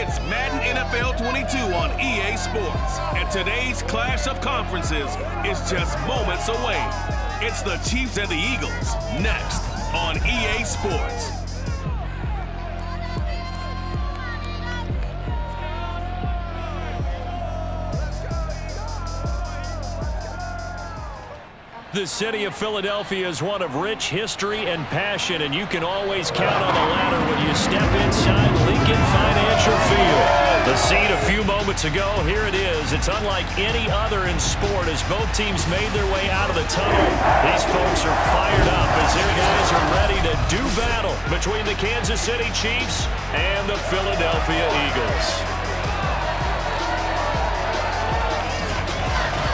It's Madden NFL 22 on EA Sports, and today's clash of conferences is just moments away. It's the Chiefs and the Eagles, next on EA Sports. The city of Philadelphia is one of rich history and passion, and you can always count on the ladder when you step inside Lincoln Financial Field. The scene a few moments ago, here it is. It's unlike any other in sport as both teams made their way out of the tunnel. These folks are fired up as their guys are ready to do battle between the Kansas City Chiefs and the Philadelphia Eagles.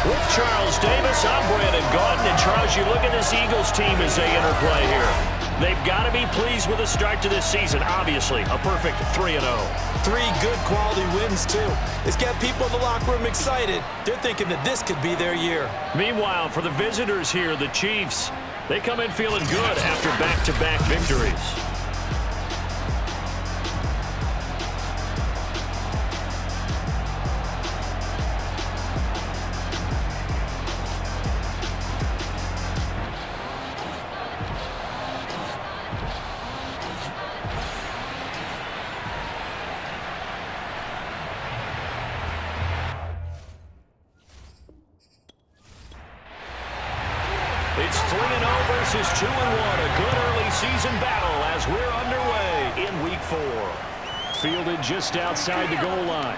With Charles Davis, I'm Brandon Gaudin. And Charles, you look at this Eagles team as they interplay here. They've got to be pleased with the start to this season. Obviously, a perfect 3-0. 3 good quality wins, too. It's got people in the locker room excited. They're thinking that this could be their year. Meanwhile, for the visitors here, the Chiefs, they come in feeling good after back-to-back victories. It's 3-0 versus 2-1, a good early season battle as we're underway in Week 4. Fielded just outside the goal line.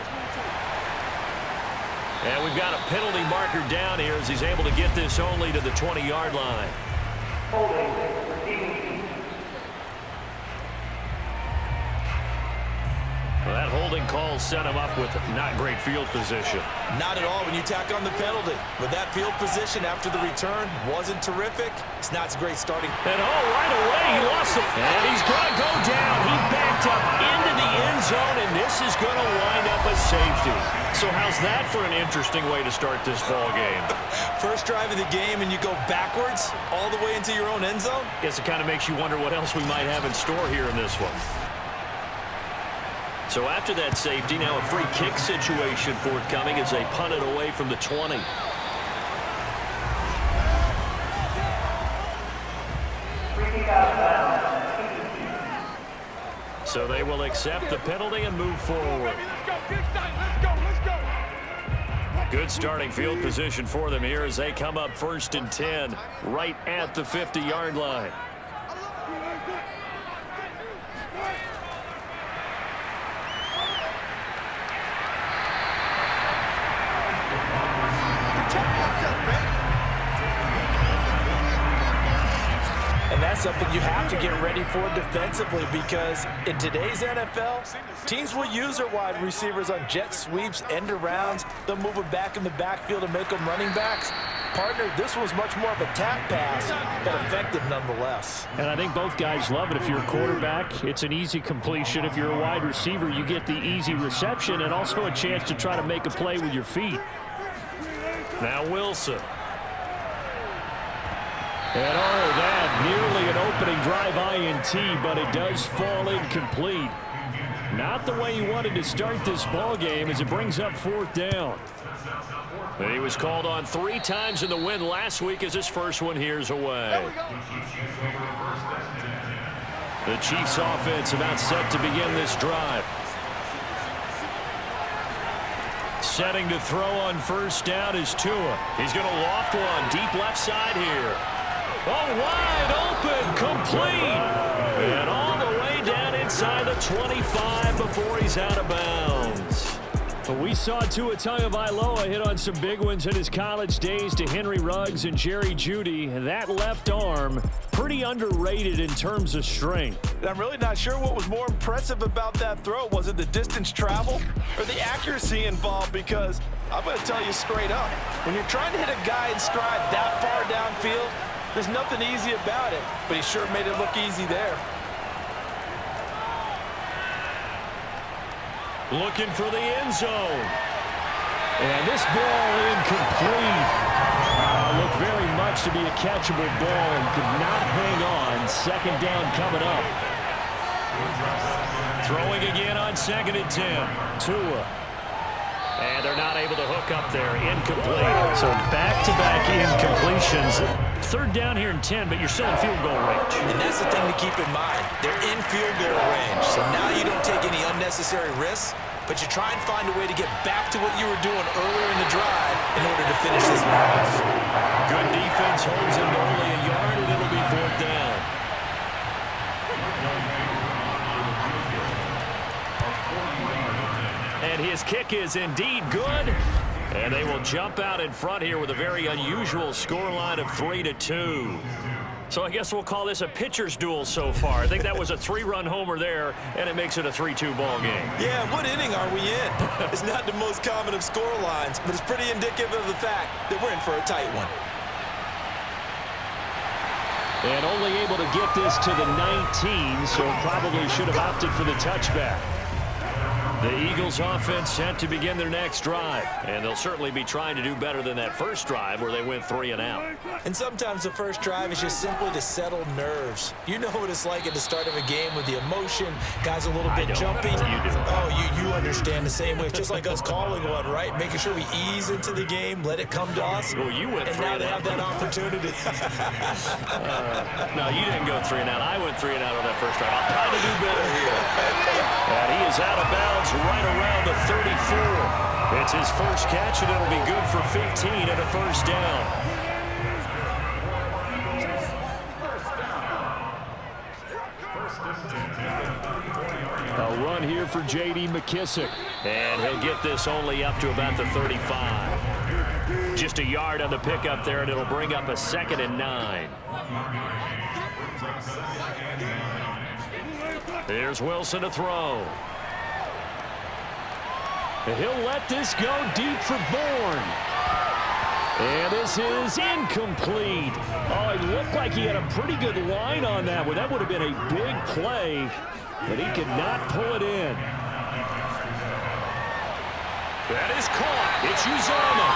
And we've got a penalty marker down here as he's able to get this only to the 20-yard line. Well, that holding call set him up with not great field position. Not at all when you tack on the penalty. But that field position after the return wasn't terrific. It's not a great starting. And right away he lost it. And he's going to go down. He backed up into the end zone, and this is going to wind up a safety. So how's that for an interesting way to start this ball game? First drive of the game, and you go backwards all the way into your own end zone? Guess it kind of makes you wonder what else we might have in store here in this one. So after that safety, now a free kick situation forthcoming as they punt it away from the 20. So they will accept the penalty and move forward. Good starting field position for them here as they come up 1st and 10 right at the 50-yard line. And that's something you have to get ready for defensively because in today's NFL, teams will use their wide receivers on jet sweeps, end arounds. They'll move them back in the backfield and make them running backs. Partner, this was much more of a tap pass, but effective nonetheless. And I think both guys love it. If you're a quarterback, it's an easy completion. If you're a wide receiver, you get the easy reception and also a chance to try to make a play with your feet. Now Wilson. And that nearly an opening drive INT, but it does fall incomplete. Not the way he wanted to start this ball game as it brings up 4th down. And he was called on 3 times in the win last week as his first one here's away. The Chiefs offense about set to begin this drive. Setting to throw on 1st down is Tua. He's going to loft one deep left side here. Oh, wide open, complete. And all the way down inside the 25 before he's out of bounds. But we saw Tua Tagovailoa hit on some big ones in his college days to Henry Ruggs and Jerry Jeudy. That left arm, pretty underrated in terms of strength. I'm really not sure what was more impressive about that throw. Was it the distance travel or the accuracy involved? Because I'm going to tell you straight up, when you're trying to hit a guy in stride that far downfield, there's nothing easy about it, but he sure made it look easy there. Looking for the end zone. And this ball incomplete. Looked very much to be a catchable ball and could not hang on. 2nd down coming up. Throwing again on 2nd and 10. Tua. And they're not able to hook up there. Incomplete. So back-to-back incompletions. 3rd down here in 10, but you're still in field goal range. And that's the thing to keep in mind. They're in field goal range. So now you don't take any unnecessary risks, but you try and find a way to get back to what you were doing earlier in the drive in order to finish this one off. Good defense holds him to only a yard, and it'll be 4th down. And his kick is indeed good. And they will jump out in front here with a very unusual scoreline of 3-2. So I guess we'll call this a pitcher's duel so far. I think that was a 3-run homer there, and it makes it a 3-2 ball game. Yeah, what inning are we in? It's not the most common of scorelines, but it's pretty indicative of the fact that we're in for a tight one. And only able to get this to the 19, so probably should have opted for the touchback. The Eagles offense set to begin their next drive, and they'll certainly be trying to do better than that first drive where they went 3 and out. And sometimes the first drive is just simply to settle nerves. You know what it's like at the start of a game with the emotion, guys a little bit jumpy. You do. Oh, you understand the same way. It's just like us calling one, right? Making sure we ease into the game, let it come to us. Well, you went 3 and now they have that opportunity. No, you didn't go 3 and out. I went 3 and out on that first drive. I'll try to do better here. And he is out of bounds right around the 34. It's his first catch, and it'll be good for 15 and a first down. A run here for J.D. McKissick. And he'll get this only up to about the 35. Just a yard on the pickup there, and it'll bring up a 2nd and 9. Here's Wilson to throw. He'll let this go deep for Bourne. And this is incomplete. Oh, it looked like he had a pretty good line on that one. That would have been a big play, but he could not pull it in. That is caught. It's Uzomah.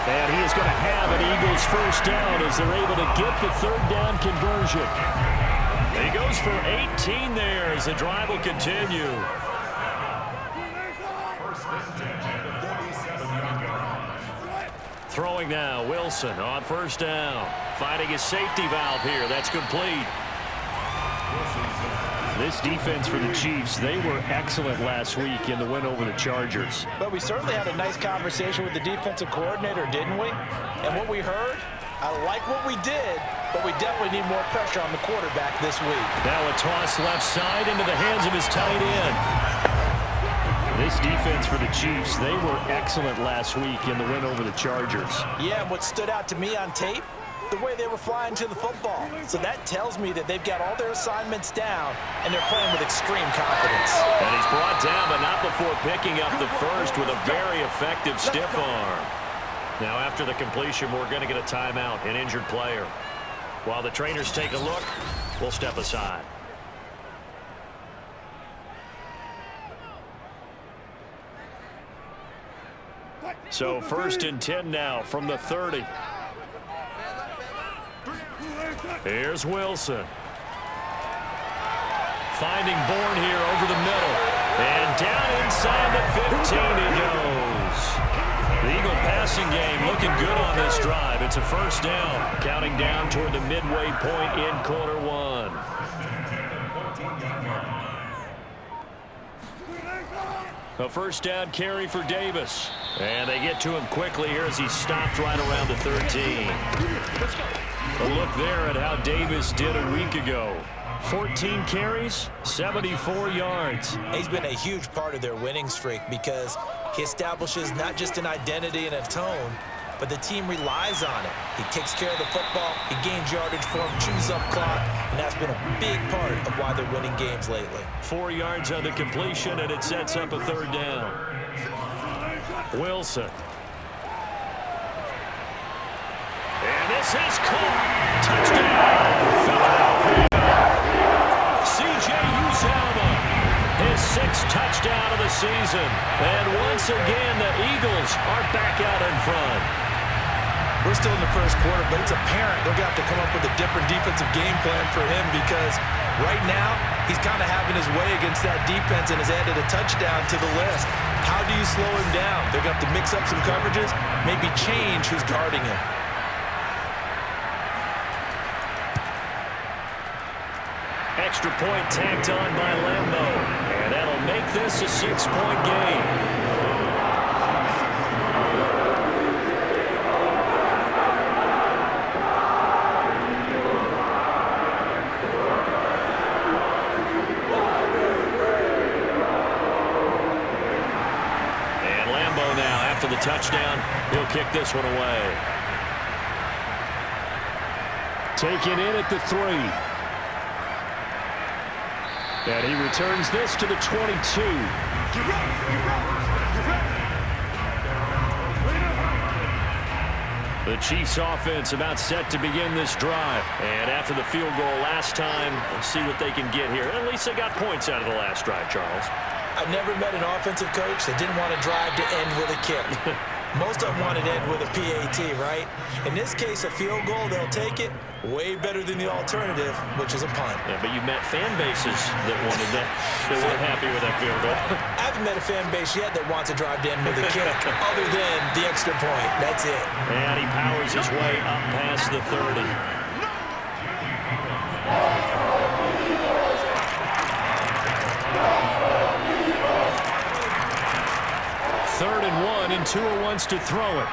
And he is going to have an Eagles first down as they're able to get the 3rd down conversion. He goes for 18 there as the drive will continue. Throwing now, Wilson on first down. Finding his safety valve here. That's complete. This defense for the Chiefs, they were excellent last week in the win over the Chargers. But we certainly had a nice conversation with the defensive coordinator, didn't we? And what we heard, I like what we did, but we definitely need more pressure on the quarterback this week. Now a toss left side into the hands of his tight end. This defense for the Chiefs, they were excellent last week in the win over the Chargers. Yeah, and what stood out to me on tape, the way they were flying to the football. So that tells me that they've got all their assignments down, and they're playing with extreme confidence. And he's brought down, but not before picking up the first with a very effective stiff arm. Now after the completion, we're going to get a timeout, an injured player. While the trainers take a look, we'll step aside. So 1st and 10 now from the 30. Here's Wilson. Finding Bourne here over the middle. And down inside the 15 he goes. The Eagle passing game looking good on this drive. It's a first down. Counting down toward the midway point in quarter 1. A first down carry for Davis. And they get to him quickly here as he stopped right around the 13. A look there at how Davis did a week ago. 14 carries, 74 yards. He's been a huge part of their winning streak because he establishes not just an identity and a tone, but the team relies on it. He takes care of the football, he gains yardage for him, chews up clock, and that's been a big part of why they're winning games lately. 4 yards on the completion, and it sets up a 3rd down. Wilson. And this is caught. Touchdown, Philadelphia. C.J. Uzomah, his 6th touchdown of the season. And once again, the Eagles are back out in front. We're still in the first quarter, but it's apparent they're going to have to come up with a different defensive game plan for him because right now he's kind of having his way against that defense and has added a touchdown to the list. How do you slow him down? They're going to have to mix up some coverages, maybe change who's guarding him. Extra point tacked on by Lambo, and that'll make this a 6-point game. After the touchdown, he'll kick this one away. Taken in at the 3. And he returns this to the 22. The Chiefs offense about set to begin this drive. And after the field goal last time, let's see what they can get here. At least they got points out of the last drive, Charles. I've never met an offensive coach that didn't want to drive to end with a kick. Most of them want to end with a PAT, right? In this case, a field goal, they'll take it. Way better than the alternative, which is a punt. Yeah, but you met fan bases that wanted that, that weren't happy with that field goal. I haven't met a fan base yet that wants to drive to end with a kick, other than the extra point. That's it. And he powers his way up past the 30. Third and 1, and Tua wants to throw it.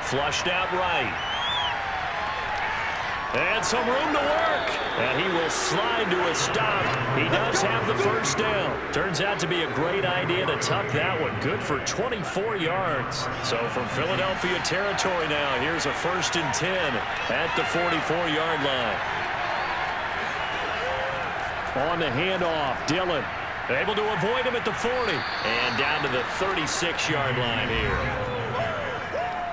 Flushed out right. And some room to work. And he will slide to a stop. He does have the first down. Turns out to be a great idea to tuck that one. Good for 24 yards. So from Philadelphia territory now, here's a 1st and 10 at the 44-yard line. On the handoff, Dillon. Able to avoid him at the 40. And down to the 36-yard line here.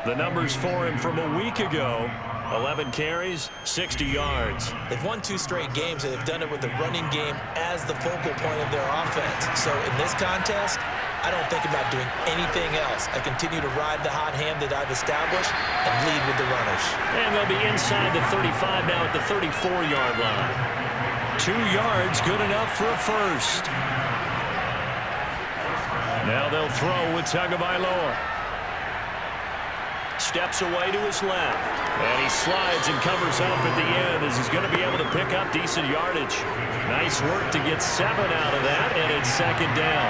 The numbers for him from a week ago. 11 carries, 60 yards. They've won 2 straight games, and they've done it with the running game as the focal point of their offense. So in this contest, I don't think about doing anything else. I continue to ride the hot hand that I've established and lead with the runners. And they'll be inside the 35 now at the 34-yard line. 2 yards, good enough for a first. Now they'll throw with Tagovailoa. Steps away to his left. And he slides and covers up at the end as he's going to be able to pick up decent yardage. Nice work to get 7 out of that, and it's 2nd down.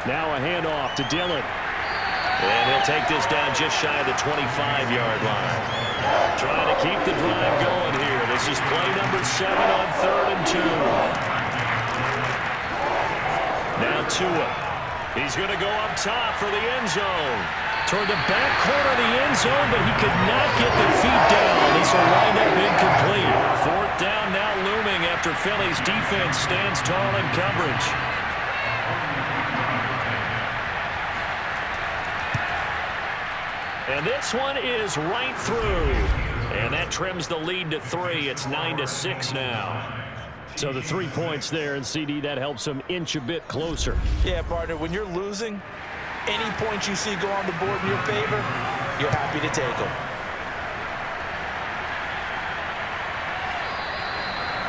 Now a handoff to Dillon. And he'll take this down just shy of the 25-yard line. Trying to keep the drive going here. This is play number 7 on 3rd and 2. Now Tua. He's going to go up top for the end zone. Toward the back corner of the end zone, but he could not get the feet down. This will wind up incomplete. 4th down now looming after Philly's defense stands tall in coverage. And this one is right through. And that trims the lead to 3. It's 9-6 now. So the 3 points there, and CD, that helps them inch a bit closer. Yeah, partner, when you're losing, any points you see go on the board in your favor, you're happy to take them.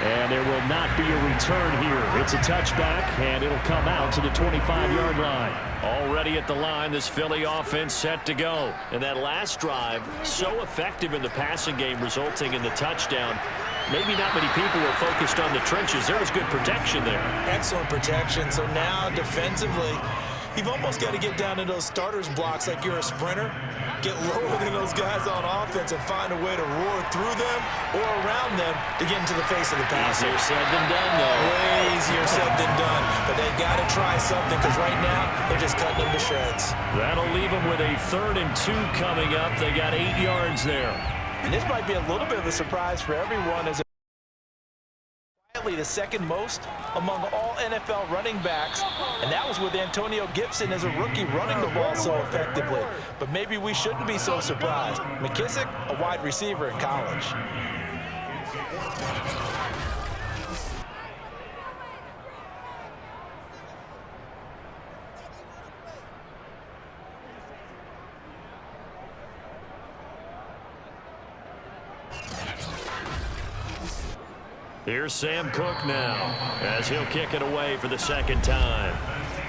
And there will not be a return here. It's a touchback, and it'll come out to the 25-yard line. Already at the line, this Philly offense set to go. And that last drive, so effective in the passing game, resulting in the touchdown. Maybe not many people were focused on the trenches. There was good protection there. Excellent protection. So now defensively, you've almost got to get down to those starters blocks like you're a sprinter. Get lower than those guys on offense and find a way to roar through them or around them to get into the face of the passer. Easier said than done, though. Way easier said than done. But they've got to try something because right now they're just cutting them to shreds. That'll leave them with a 3rd and 2 coming up. They got 8 yards there. And this might be a little bit of a surprise for everyone as quietly the 2nd most among all NFL running backs, and that was with Antonio Gibson as a rookie running the ball so effectively. But maybe we shouldn't be so surprised. McKissick, a wide receiver in college. Here's Sam Cook now as he'll kick it away for the second time.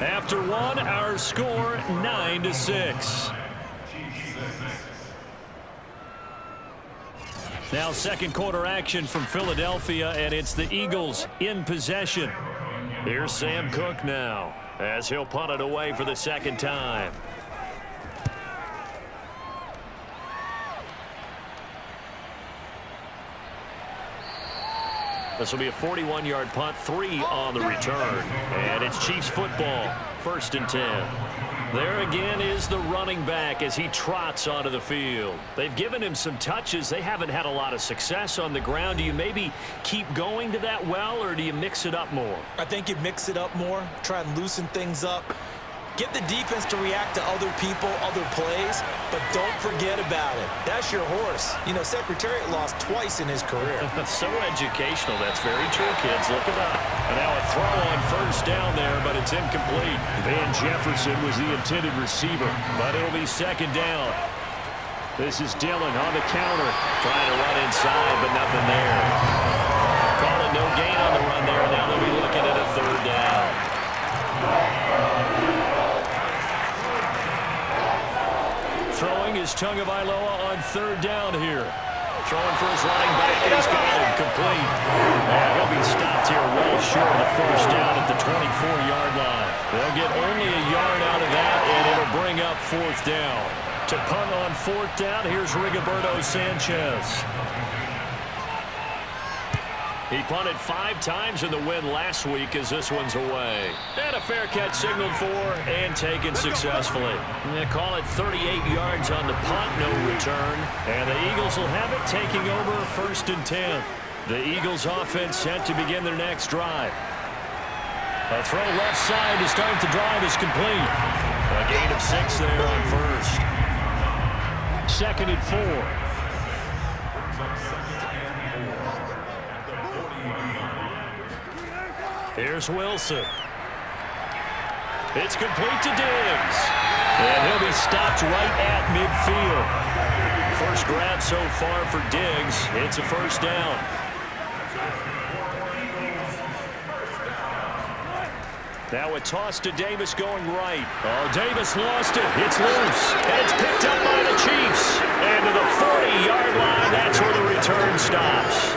After one, our score 9-6. Now second quarter action from Philadelphia, and it's the Eagles in possession. Here's Sam Cook now as he'll punt it away for the second time. This will be a 41-yard punt, 3 on the return. And it's Chiefs football, 1st and 10. There again is the running back as he trots onto the field. They've given him some touches. They haven't had a lot of success on the ground. Do you maybe keep going to that well, or do you mix it up more? I think you mix it up more, try and loosen things up. Get the defense to react to other people, other plays, but don't forget about it. That's your horse. You know, Secretariat lost twice in his career. So educational. That's very true, kids. Look it up. And now a throw on first down there, but it's incomplete. Van Jefferson was the intended receiver, but it'll be second down. This is Dillon on the counter, trying to run inside, but nothing there. Call it no gain on the run there. Now they'll be looking at a third down. Throwing is Tagovailoa on third down here. Throwing for his running back, and he's got him complete. And he'll be stopped here well short of the first down at the 24-yard line. They'll get only a yard out of that, and it'll bring up fourth down. To punt on fourth down, here's Rigoberto Sanchez. He punted 5 times in the win last week as this one's away. And a fair catch signaled for and taken successfully. They call it 38 yards on the punt, no return. And the Eagles will have it taking over 1st and 10. The Eagles offense set to begin their next drive. A throw left side to start the drive is complete. A gain of 6 there on first. 2nd and 4. Here's Wilson. It's complete to Diggs. And he'll be stopped right at midfield. First grab so far for Diggs. It's a first down. Now a toss to Davis going right. Oh, Davis lost it. It's loose. And it's picked up by the Chiefs. And to the 40-yard line, that's where the return stops.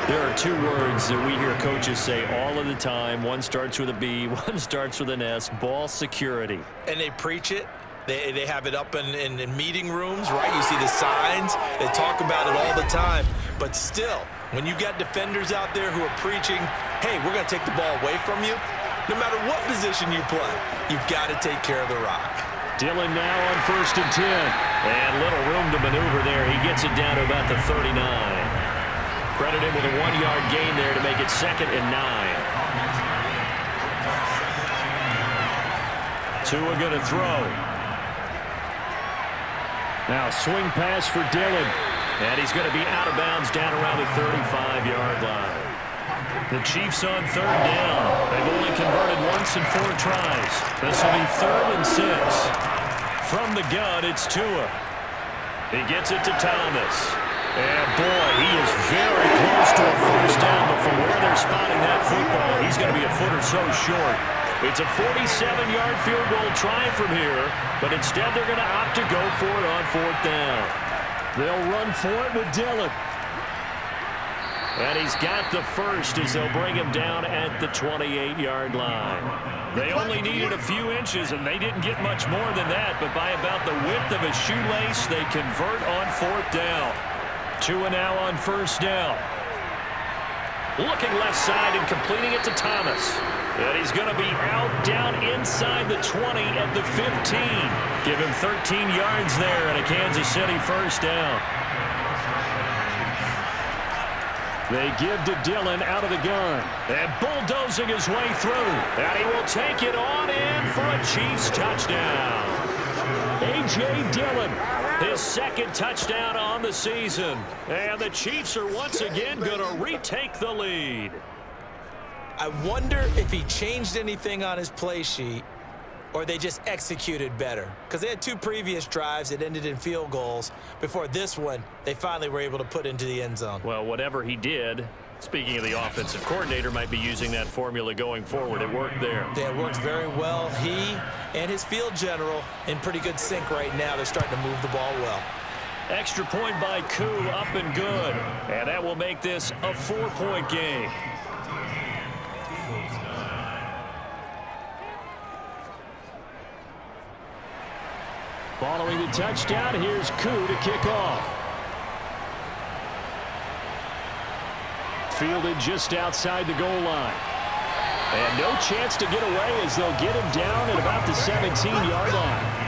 There are 2 words that we hear coaches say all of the time. One starts with a B, one starts with an S, ball security. And they preach it. They have it up in meeting rooms, right? You see the signs. They talk about it all the time. But still, when you've got defenders out there who are preaching, hey, we're going to take the ball away from you, no matter what position you play, you've got to take care of the rock. Dillon now on 1st and 10. And little room to maneuver there. He gets it down to about the 39. Credit him with a 1-yard gain there to make it 2nd and 9. Tua going to throw. Now swing pass for Dillon. And he's going to be out of bounds down around the 35-yard line. The Chiefs on 3rd down. They've only converted once in 4 tries. This will be 3rd and 6. From the gun, it's Tua. He gets it to Thomas. And, boy, he is very close to a first down, but from where they're spotting that football, he's going to be a foot or so short. It's a 47-yard field goal try from here, but instead they're going to opt to go for it on 4th down. They'll run for it with Dillon. And he's got the first as they'll bring him down at the 28-yard line. They only needed a few inches, and they didn't get much more than that, but by about the width of a shoelace, they convert on 4th down. Tua now on 1st down. Looking left side and completing it to Thomas. And he's going to be out down inside the 20 at the 15. Give him 13 yards there and a Kansas City first down. They give to Dillon out of the gun. And bulldozing his way through. And he will take it on in for a Chiefs touchdown. A.J. Dillon. His 2nd touchdown on the season. And the Chiefs are once again going to retake the lead. I wonder if he changed anything on his play sheet or they just executed better? Because they had 2 previous drives that ended in field goals. Before this one, they finally were able to put into the end zone. Well, whatever he did, speaking of the offensive coordinator, might be using that formula going forward. It worked there. Yeah, it worked very well. He and his field general in pretty good sync right now. They're starting to move the ball well. Extra point by Koo, up and good. And that will make this a 4-point game. Following the touchdown, here's Koo to kick off. Fielded just outside the goal line. And no chance to get away as they'll get him down at about the 17-yard line.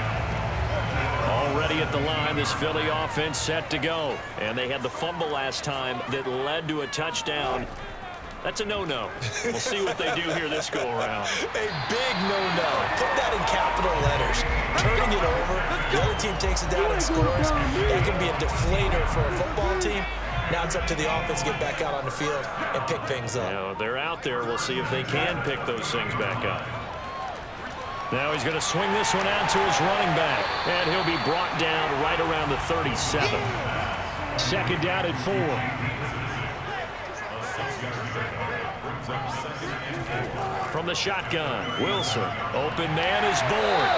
Already at the line, this Philly offense set to go. And they had the fumble last time that led to a touchdown. That's a no-no. We'll see what they do here this go-around. A big no-no. Put that in capital letters. Turning it over, the other team takes it down and scores. That can be a deflator for a football team. Now it's up to the offense to get back out on the field and pick things up. You know, they're out there. We'll see if they can pick those things back up. Now he's going to swing this one out to his running back. And he'll be brought down right around the 37. Second down at 4. From the shotgun, Wilson. Open man is born.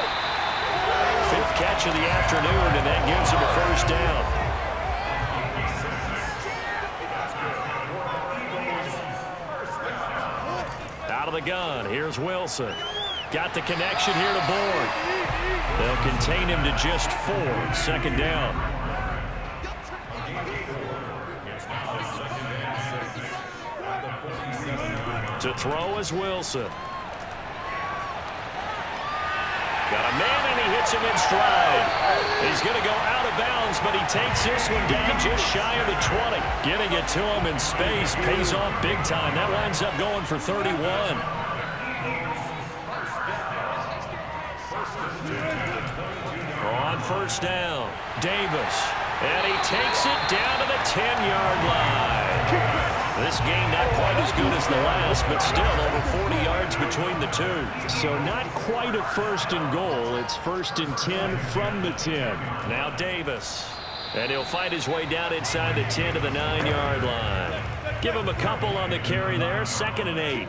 5th catch of the afternoon, and that gives him a first down. Out of the gun, here's Wilson. Got the connection here to Bourne. They'll contain him to just 4. Second down. To throw is Wilson. Got a man, and he hits him in stride. He's going to go out of bounds, but he takes this one down just shy of the 20. Getting it to him in space pays off big time. That winds up going for 31. On first down, Davis. And he takes it down to the 10-yard line. This game not quite as good as the last, but still over 40 yards between the two. So not quite a 1st and goal. It's 1st and 10 from the 10. Now Davis. And he'll fight his way down inside the 10 to the 9-yard line. Give him a couple on the carry there. 2nd and 8.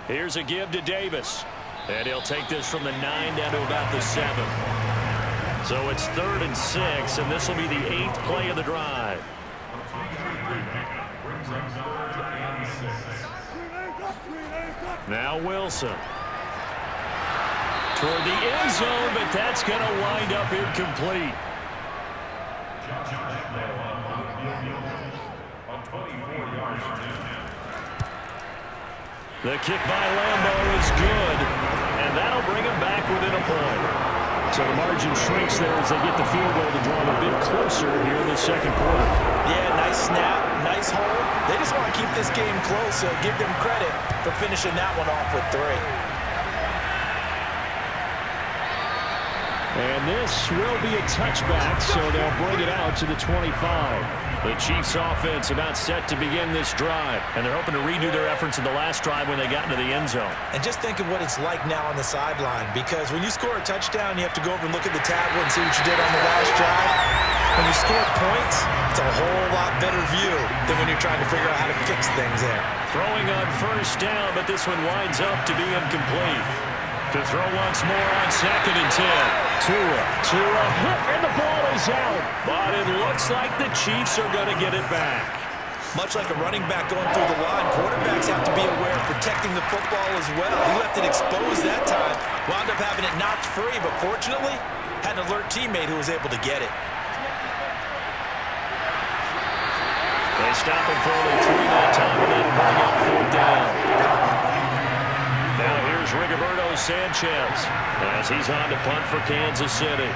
Here's a give to Davis. And he'll take this from the 9 down to about the 7. So it's 3rd and 6, and this will be the 8th play of the drive. Now Wilson. Toward the end zone, but that's going to wind up incomplete. The kick by Lambeau is good, and that'll bring him back within a point. So the margin shrinks there as they get the field goal to draw them a bit closer here in the 2nd quarter. Yeah, nice snap, nice hold. They just want to keep this game close, so give them credit for finishing that one off with 3. And this will be a touchback, so they'll bring it out to the 25. The Chiefs offense about set to begin this drive, and they're hoping to redo their efforts in the last drive when they got into the end zone. And just think of what it's like now on the sideline, because when you score a touchdown, you have to go over and look at the tablet and see what you did on the last drive. When you score points, it's a whole lot better view than when you're trying to figure out how to fix things there. Throwing on first down, but this one winds up to be incomplete. To throw once more on 2nd and 10. Tua hit, and the ball is out. But it looks like the Chiefs are going to get it back. Much like a running back going through the line, quarterbacks have to be aware of protecting the football as well. He left it exposed that time, wound up having it knocked free, but fortunately, had an alert teammate who was able to get it. They stop him for only 3 that time, and then bring up 4th down. Now here's Rigoberto Sanchez as he's on to punt for Kansas City.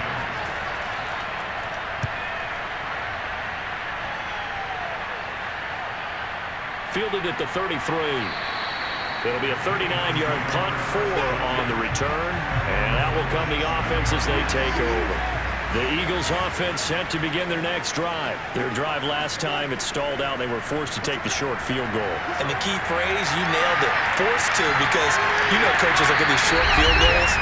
Fielded at the 33. It'll be a 39-yard punt, 4 on the return, and that will come the offense as they take over. The Eagles offense set to begin their next drive. Their drive last time, it stalled out. They were forced to take the short field goal. And the key phrase, you nailed it, forced to, because you know coaches look at these short field goals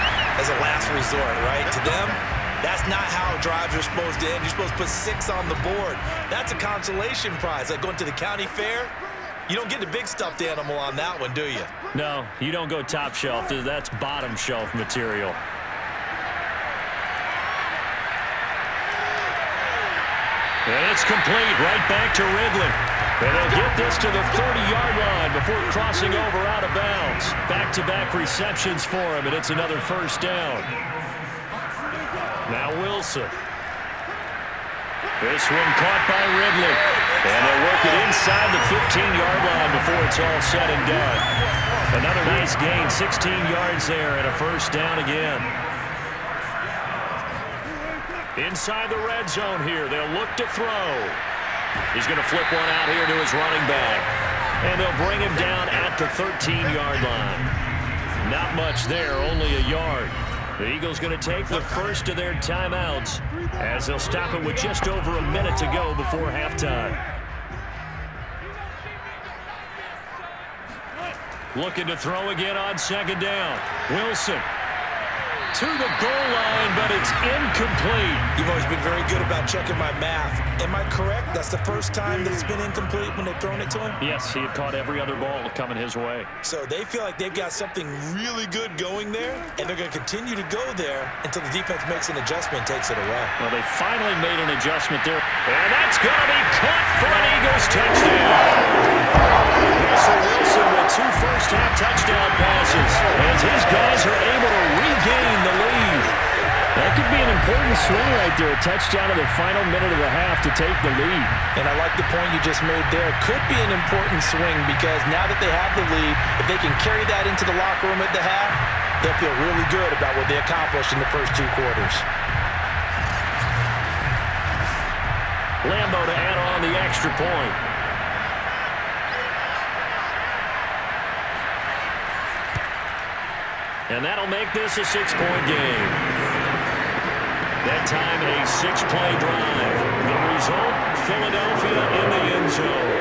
as a last resort, right? To them, that's not how drives are supposed to end. You're supposed to put 6 on the board. That's a consolation prize, like going to the county fair. You don't get the big stuffed animal on that one, do you? No, you don't go top shelf. That's bottom shelf material. And it's complete right back to Ridley. And they'll get this to the 30-yard line before crossing over out of bounds. Back-to-back receptions for him, and it's another first down. Now Wilson. This one caught by Ridley. And they'll work it inside the 15-yard line before it's all said and done. Another nice gain, 16 yards there, and a first down again. Inside the red zone here, they'll look to throw. He's going to flip one out here to his running back. And they'll bring him down at the 13-yard line. Not much there, only a yard. The Eagles going to take the first of their timeouts as they'll stop it with just over a minute to go before halftime. Looking to throw again on second down. Wilson to the goal line, but it's incomplete. You've always been very good about checking my math. Am I correct? That's the first time that it's been incomplete when they've thrown it to him? Yes, he had caught every other ball coming his way. So they feel like they've got something really good going there, and they're going to continue to go there until the defense makes an adjustment and takes it away. Well, they finally made an adjustment there. And that's going to be caught for an Eagles touchdown. Russell Wilson with 2 first-half touchdown passes as his guys are able to regain the lead. That could be an important swing right there. A touchdown in the final minute of the half to take the lead. And I like the point you just made there. Could be an important swing because now that they have the lead, if they can carry that into the locker room at the half, they'll feel really good about what they accomplished in the first 2 quarters. Lambo to add on the extra point. And that'll make this a 6-point game. That time a 6-play drive. The result, Philadelphia in the end zone.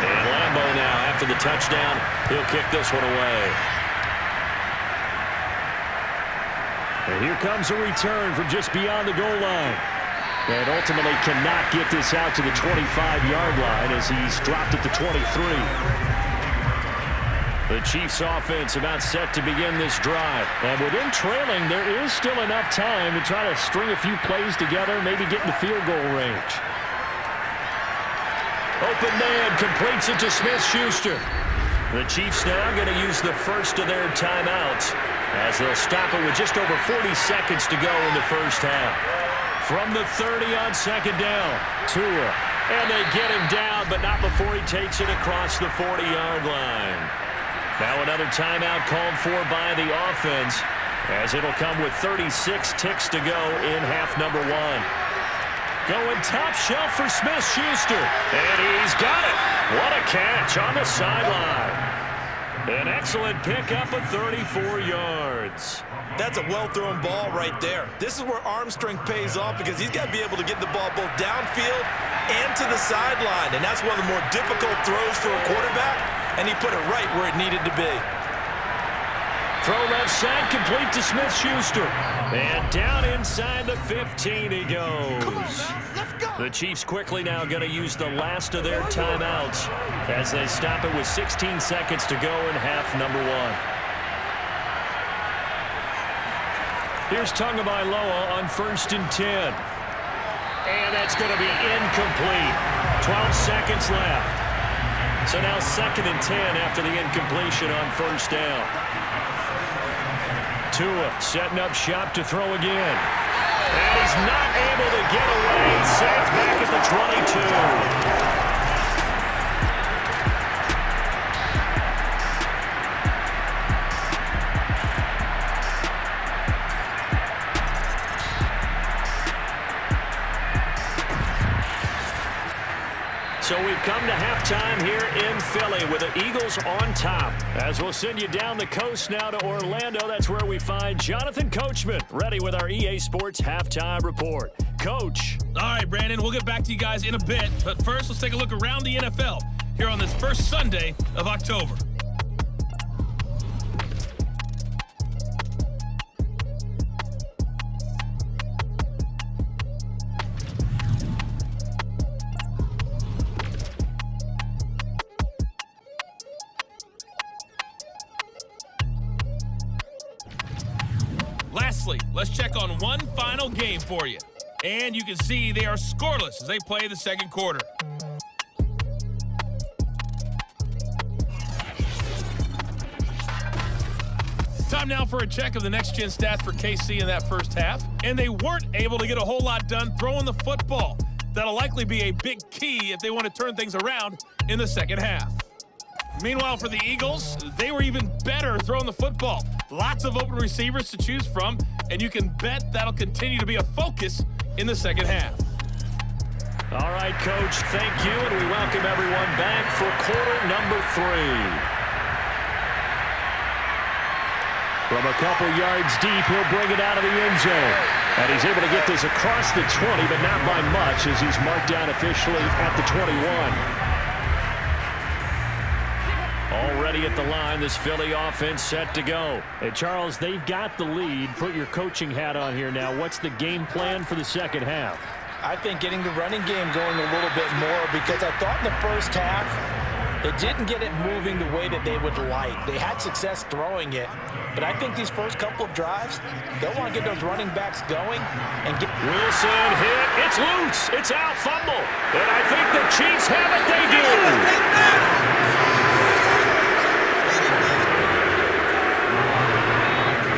And Lambo now, after the touchdown, he'll kick this one away. And here comes a return from just beyond the goal line. And ultimately cannot get this out to the 25-yard line as he's dropped at the 23. The Chiefs offense about set to begin this drive. And with them trailing, there is still enough time to try to string a few plays together, maybe get in the field goal range. Open man completes it to Smith-Schuster. The Chiefs now going to use the first of their timeouts as they'll stop it with just over 40 seconds to go in the first half. From the 30 on second down, Tua. And they get him down, but not before he takes it across the 40-yard line. Now another timeout called for by the offense as it'll come with 36 ticks to go in half number 1. Going top shelf for Smith-Schuster. And he's got it. What a catch on the sideline. An excellent pickup of 34 yards. That's a well-thrown ball right there. This is where arm strength pays off because he's got to be able to get the ball both downfield and to the sideline. And that's one of the more difficult throws for a quarterback. And he put it right where it needed to be. Throw left side, complete to Smith-Schuster. And down inside the 15 he goes. Come on, man. Let's go. The Chiefs quickly now going to use the last of their timeouts as they stop it with 16 seconds to go in half number 1. Here's Tagovailoa on 1st and 10. And that's going to be incomplete. 12 seconds left. So now 2nd and 10 after the incompletion on 1st down. Tua setting up shop to throw again. And he's not able to get away. Sacked back at the 22. So we've come to halftime here in Philly with the Eagles on top. As we'll send you down the coast now to Orlando, that's where we find Jonathan Coachman, ready with our EA Sports halftime report. Coach. All right, Brandon, we'll get back to you guys in a bit. But first, let's take a look around the NFL here on this first Sunday of October. Lastly, let's check on one final game for you. And you can see they are scoreless as they play the second quarter. Time now for a check of the next-gen stats for KC in that first half. And they weren't able to get a whole lot done throwing the football. That'll likely be a big key if they want to turn things around in the second half. Meanwhile, for the Eagles, they were even better throwing the football. Lots of open receivers to choose from, and you can bet that'll continue to be a focus in the second half. All right, Coach, thank you, and we welcome everyone back for quarter number 3. From a couple yards deep, he'll bring it out of the end zone. And he's able to get this across the 20, but not by much as he's marked down officially at the 21. Already at the line, this Philly offense set to go. Hey, Charles, they've got the lead. Put your coaching hat on here now. What's the game plan for the second half? I think getting the running game going a little bit more, because I thought in the first half, it didn't get it moving the way that they would like. They had success throwing it, but I think these first couple of drives, they'll want to get those running backs going and get... Wilson hit. It's loose. It's out. Fumble. And I think the Chiefs have it. They do.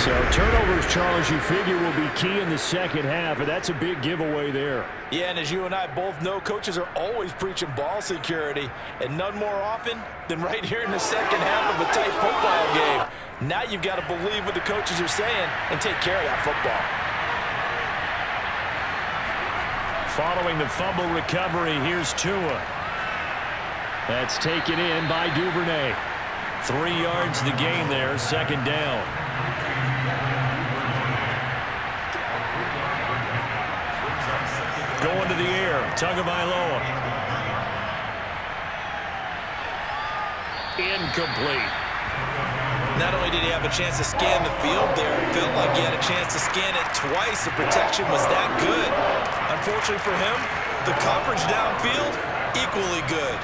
So turnovers, Charles, you figure will be key in the second half, and that's a big giveaway there. Yeah, and as you and I both know, coaches are always preaching ball security, and none more often than right here in the second half of a tight football game. Now you've got to believe what the coaches are saying and take care of that football. Following the fumble recovery, here's Tua. That's taken in by Duvernay. 3 yards the gain there, second down. Going to the air, Tagovailoa. Incomplete. Not only did he have a chance to scan the field there, it felt like he had a chance to scan it twice. The protection was that good. Unfortunately for him, the coverage downfield, equally good.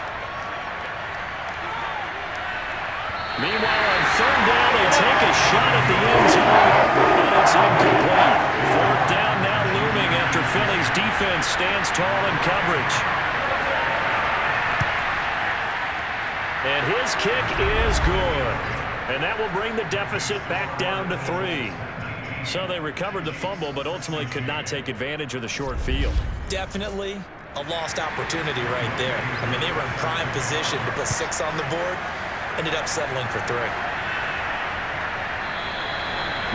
Meanwhile, on third down, they take a shot at the end zone, and it's incomplete. Fourth down now looming after Philly's defense stands tall in coverage. And his kick is good. And that will bring the deficit back down to 3. So they recovered the fumble, but ultimately could not take advantage of the short field. Definitely a lost opportunity right there. I mean, they were in prime position to put 6 on the board. Ended up settling for 3.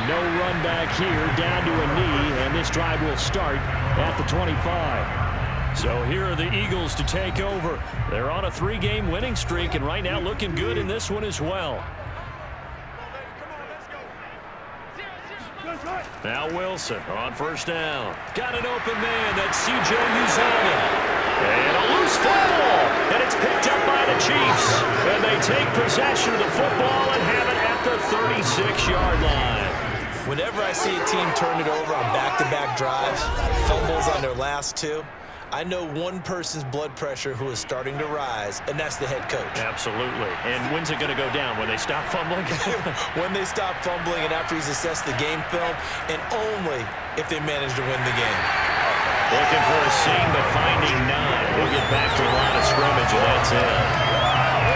No run back here, down to a knee, and this drive will start at the 25. So here are the Eagles to take over. They're on a 3-game winning streak, and right now looking good in this one as well. Now Wilson on first down. Got an open man. That's C.J. Uzomah. And a loose football. And it's picked up by the Chiefs. And they take possession of the football and have it at the 36-yard line. Whenever I see a team turn it over on back-to-back drives, fumbles on their last 2, I know one person's blood pressure who is starting to rise, and that's the head coach. Absolutely. And when's it going to go down? When they stop fumbling? When they stop fumbling and after he's assessed the game film, and only if they manage to win the game. Looking for a seam, but finding none. He'll get back to the line of scrimmage, and that's it.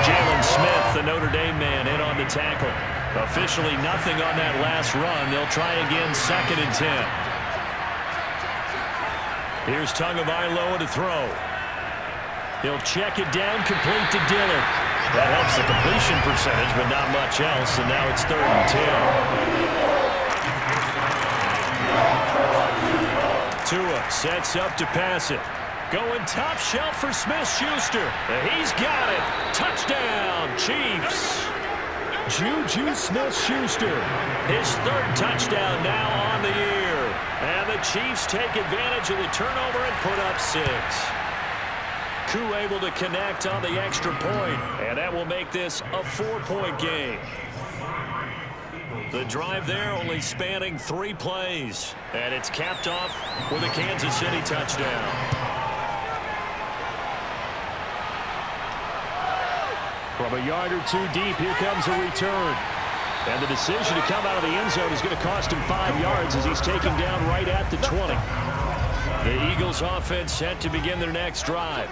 Jalen Smith, the Notre Dame man, in on the tackle. Officially nothing on that last run. They'll try again, 2nd and 10. Here's Tagovailoa to throw. He'll check it down, complete to Dillon. That helps the completion percentage, but not much else, and now it's 3rd and 10. Tua sets up to pass it. Going top shelf for Smith-Schuster. He's got it. Touchdown, Chiefs. Juju Smith-Schuster. His third touchdown now on the year. And the Chiefs take advantage of the turnover and put up 6. Koo able to connect on the extra point. And that will make this a 4-point game. The drive there only spanning 3 plays. And it's capped off with a Kansas City touchdown. From a yard or 2 deep, here comes a return. And the decision to come out of the end zone is going to cost him 5 yards as he's taken down right at the 20. The Eagles offense set to begin their next drive.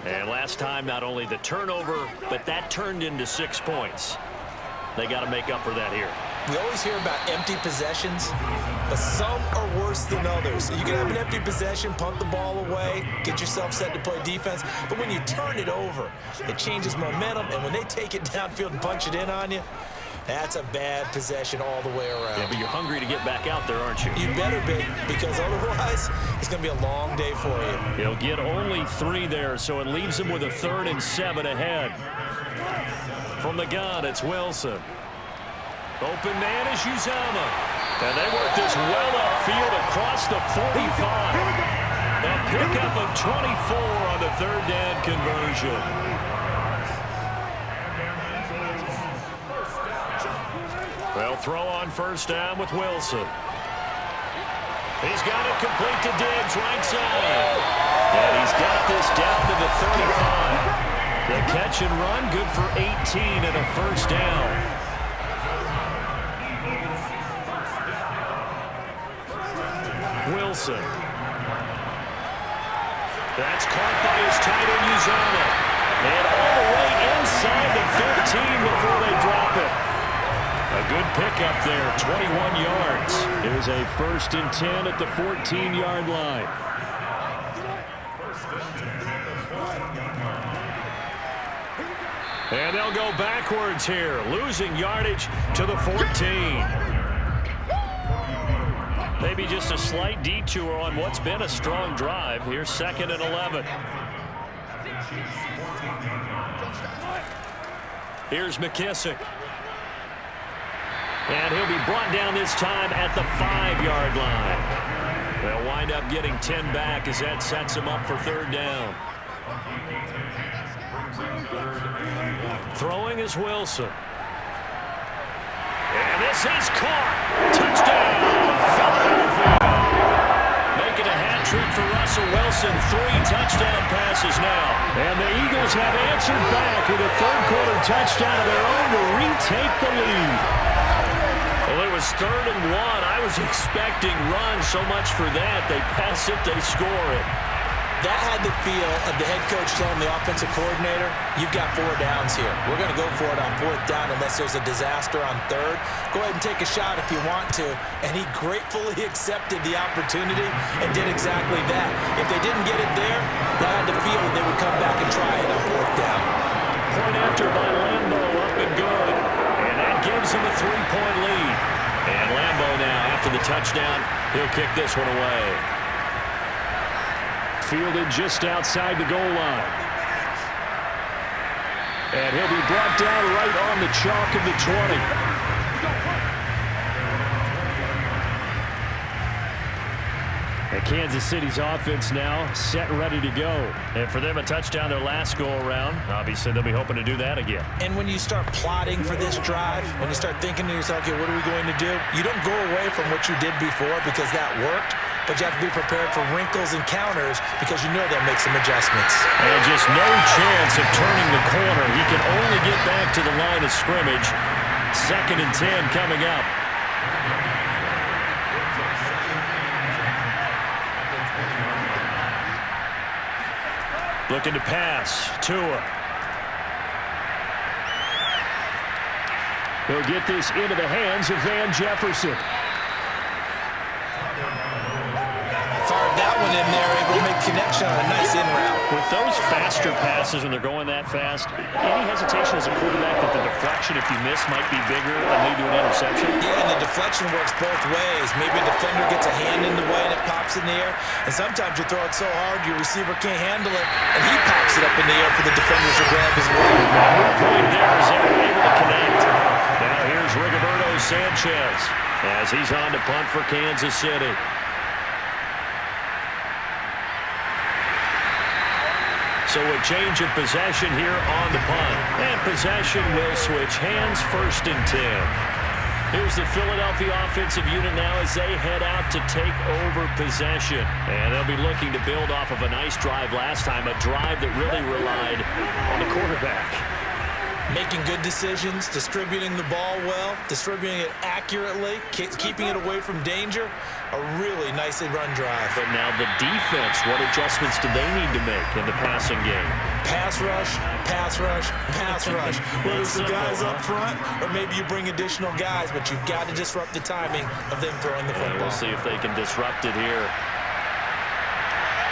And last time, not only the turnover, but that turned into 6 points. They got to make up for that here. We always hear about empty possessions, but some are worse than others. You can have an empty possession, punt the ball away, get yourself set to play defense, but when you turn it over, it changes momentum, and when they take it downfield and punch it in on you, that's a bad possession all the way around. Yeah, but you're hungry to get back out there, aren't you? You better be, because otherwise, it's going to be a long day for you. He'll get only 3 there, so it leaves him with a 3rd and 7 ahead. From the gun, it's Wilson. Open man is Uzama. And they work this well upfield across the 45. A pickup of 24 on the 3rd down conversion. Well, throw on 1st down with Wilson. He's got it complete to Diggs, right side. And he's got this down to the 35. The catch and run, good for 18 and a 1st down. Wilson. That's caught by his tight end, Uzama. And all the way inside the 15 before they drop it. A good pickup there, 21 yards. Here's a 1st and 10 at the 14-yard line. And they'll go backwards here, losing yardage to the 14. Maybe just a slight detour on what's been a strong drive. Here's 2nd and 11. Here's McKissick. And he'll be brought down this time at the 5-yard line. They'll wind up getting 10 back as that sets him up for 3rd down. Throwing is Wilson. And this is caught. Touchdown, Philadelphia. Making a hat trick for Russell Wilson. 3 touchdown passes now. And the Eagles have answered back with a 3rd-quarter touchdown of their own to retake the lead. Well, it was 3rd and 1. I was expecting runs, so much for that. They pass it, they score it. That had the feel of the head coach telling the offensive coordinator, you've got 4 downs here. We're going to go for it on 4th down unless there's a disaster on 3rd. Go ahead and take a shot if you want to. And he gratefully accepted the opportunity and did exactly that. If they didn't get it there, that had the feel that they would come back and try it on 4th down. Point after by Lambo, up and good. And that gives him a 3-point lead. And Lambo now, after the touchdown, he'll kick this one away. Fielded just outside the goal line. And he'll be brought down right on the chalk of the 20. And Kansas City's offense now set and ready to go. And for them, a touchdown their last go-around. Obviously, they'll be hoping to do that again. And when you start plotting for this drive, when you start thinking to yourself, okay, what are we going to do? You don't go away from what you did before because that worked. But you have to be prepared for wrinkles and counters because you know they'll make some adjustments. And just no chance of turning the corner. He can only get back to the line of scrimmage. 2nd and 10 coming up. Looking to pass. Tua. He'll get this into the hands of Van Jefferson. Fired that one in there, able to a connection on a nice in route. With those faster passes when they're going that fast, any hesitation as a quarterback that the deflection, if you miss, might be bigger and lead to an interception? Yeah, and the deflection works both ways. Maybe a defender gets a hand in the way and it pops in the air. And sometimes you throw it so hard your receiver can't handle it, and he pops it up in the air for the defenders to grab as well. Good point there as they were able to connect. Now here's Rigoberto Sanchez as he's on to punt for Kansas City. So a change of possession here on the punt. And possession will switch hands, 1st and 10. Here's the Philadelphia offensive unit now as they head out to take over possession. And they'll be looking to build off of a nice drive last time, a drive that really relied on the quarterback. Making good decisions, distributing the ball well, distributing it accurately, keeping it away from danger. A really nicely run drive. But now the defense, what adjustments do they need to make in the passing game? Pass rush, pass rush, pass rush. Whether it's the guys up front or maybe you bring additional guys, but you've got to disrupt the timing of them throwing the football. We'll see if they can disrupt it here.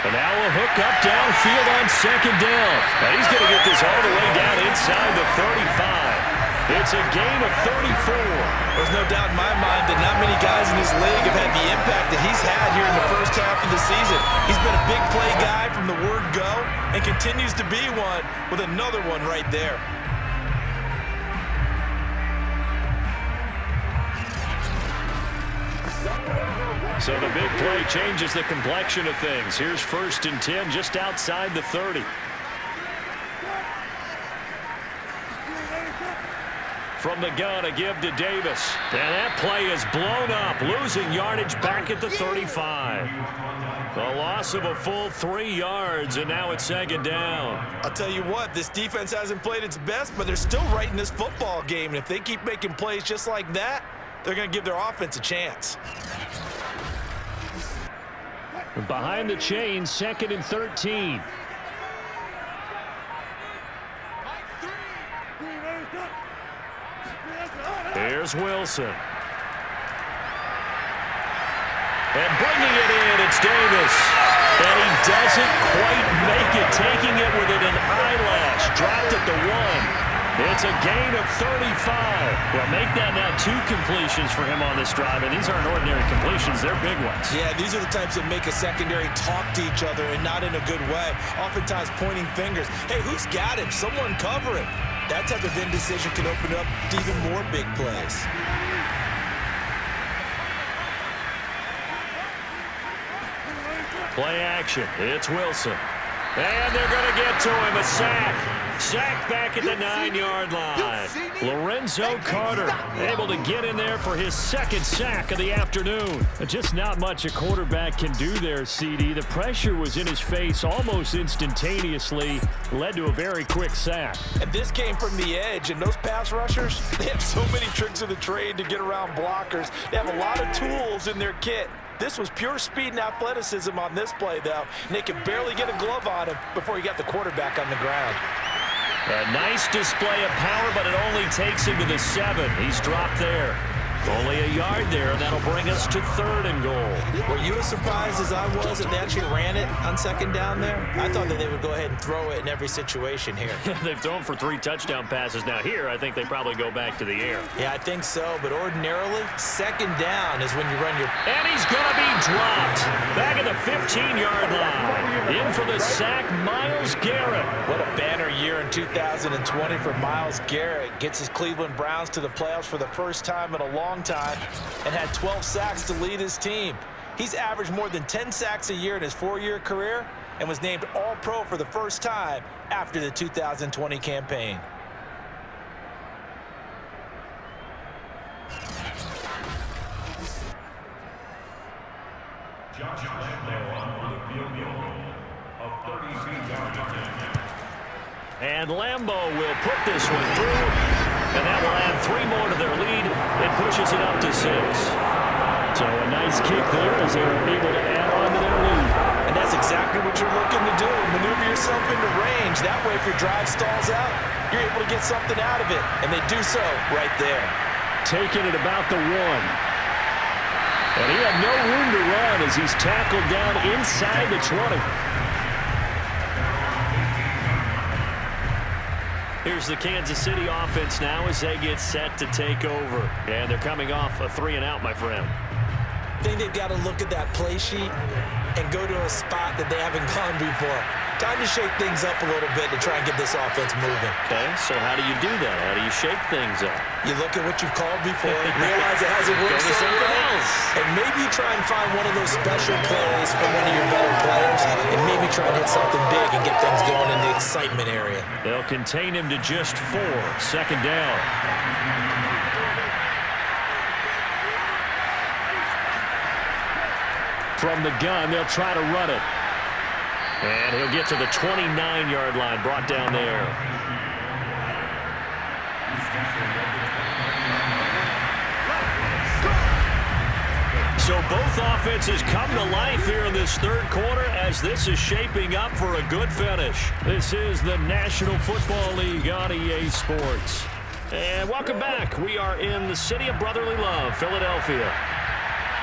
And now a hook up downfield on 2nd down. And he's going to get this all the way down inside the 35. It's a gain of 34. There's no doubt in my mind that not many guys in this league have had the impact that he's had here in the first half of the season. He's been a big play guy from the word go and continues to be one with another one right there. So the big play changes the complexion of things. Here's 1st and 10 just outside the 30. From the gun, a give to Davis. And that play is blown up, losing yardage back at the 35. A loss of a full 3 yards, and now it's 2nd down. I'll tell you what, this defense hasn't played its best, but they're still right in this football game. And if they keep making plays just like that, they're going to give their offense a chance. Behind the chain, 2nd and 13. Here's Wilson. And bringing it in, it's Davis. And he doesn't quite make it, taking it within an eyelash. Dropped at the 1. It's a gain of 35. Well, make that now 2 completions for him on this drive, and these aren't ordinary completions. They're big ones. Yeah, these are the types that make a secondary talk to each other and not in a good way. Oftentimes pointing fingers. Hey, who's got him? Someone cover him. That type of indecision can open up to even more big plays. Play action. It's Wilson. And they're going to get to him. A sack. Sack back at the 9-yard line. Lorenzo Carter able to get in there for his 2nd sack of the afternoon. Just not much a quarterback can do there, CD. The pressure was in his face almost instantaneously. Led to a very quick sack. And this came from the edge, and those pass rushers, they have so many tricks of the trade to get around blockers. They have a lot of tools in their kit. This was pure speed and athleticism on this play, though. And they could barely get a glove on him before he got the quarterback on the ground. A nice display of power, but it only takes him to the 7. He's dropped there. Only a yard there, and that'll bring us to 3rd and goal. Were you as surprised as I was that they actually ran it on 2nd down there? I thought that they would go ahead and throw it in every situation here. They've thrown for 3 touchdown passes. Now here, I think they probably go back to the air. Yeah, I think so, but ordinarily, 2nd down is when you run your... And he's going to be dropped. Back at the 15-yard line. In for the sack, Myles Garrett. What a banner year in 2020 for Myles Garrett. Gets his Cleveland Browns to the playoffs for the first time in a long time and had 12 sacks to lead his team. He's averaged more than 10 sacks a year in his 4-year career and was named All-Pro for the first time after the 2020 campaign. And Lambeau will put this one through, and that will add 3 more to their lead and pushes it up to 6. So a nice kick there as they're able to add on to their lead. And that's exactly what you're looking to do. Maneuver yourself into range. That way, if your drive stalls out, you're able to get something out of it. And they do so right there. Taking it about the 1. And he had no room to run as he's tackled down inside the 20. Here's the Kansas City offense now as they get set to take over. And they're coming off a 3-and-out, my friend. I think they've got to look at that play sheet and go to a spot that they haven't gone before. Time to shake things up a little bit to try and get this offense moving. Okay, so how do you do that? How do you shake things up? You look at what you've called before, realize it hasn't worked so well, and maybe try and find one of those special plays from one of your better players, and maybe try and hit something big and get things going in the excitement area. They'll contain him to just 4. Second down. From the gun, they'll try to run it. And he'll get to the 29-yard line, brought down there. So both offenses come to life here in this third quarter as this is shaping up for a good finish. This is the National Football League on EA Sports. And welcome back. We are in the city of brotherly love, Philadelphia.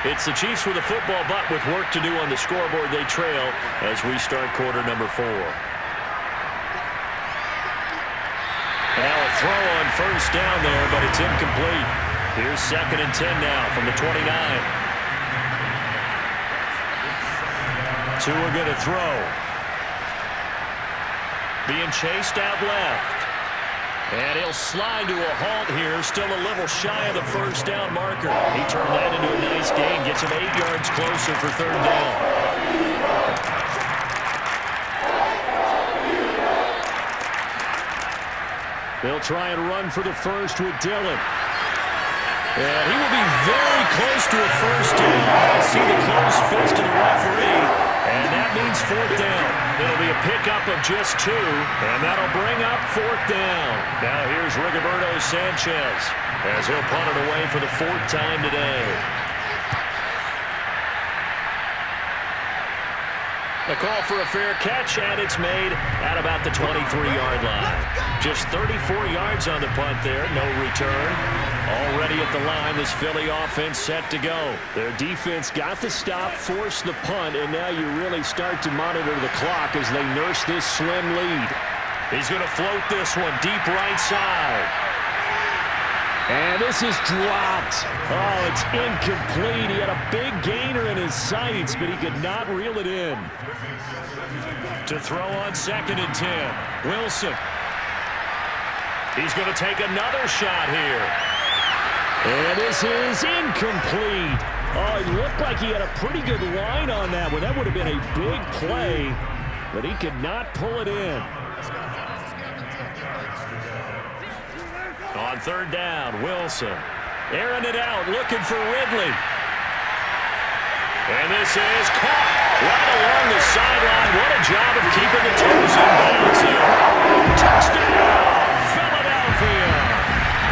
It's the Chiefs with a football, but with work to do on the scoreboard, they trail as we start quarter number 4. Now a throw on first down there, but it's incomplete. Here's 2nd and 10 now from the 29. Two are going to throw. Being chased out left. And he'll slide to a halt here, still a little shy of the first down marker. He turned that into a nice gain, gets him 8 yards closer for third down. They'll try and run for the first with Dillon. And he will be very close to a first down. I see the closed fist of the referee, and that means 4th down. It'll be a pickup of just 2, and that'll bring up 4th down. Now here's Rigoberto Sanchez as he'll punt it away for the 4th time today. The call for a fair catch, and it's made at about the 23-yard line. Just 34 yards on the punt there, no return. Already at the line, this Philly offense set to go. Their defense got the stop, forced the punt, and now you really start to monitor the clock as they nurse this slim lead. He's going to float this one deep right side. And this is dropped. Oh, it's incomplete. He had a big gainer in his sights, but he could not reel it in. To throw on 2nd and 10, Wilson. He's going to take another shot here. And this is incomplete. Oh, it looked like he had a pretty good line on that one. That would have been a big play, but he could not pull it in. On 3rd down, Wilson. Airing it out, looking for Ridley. And this is caught right along the sideline. What a job of keeping the toes in bounds here. Touchdown, Philadelphia.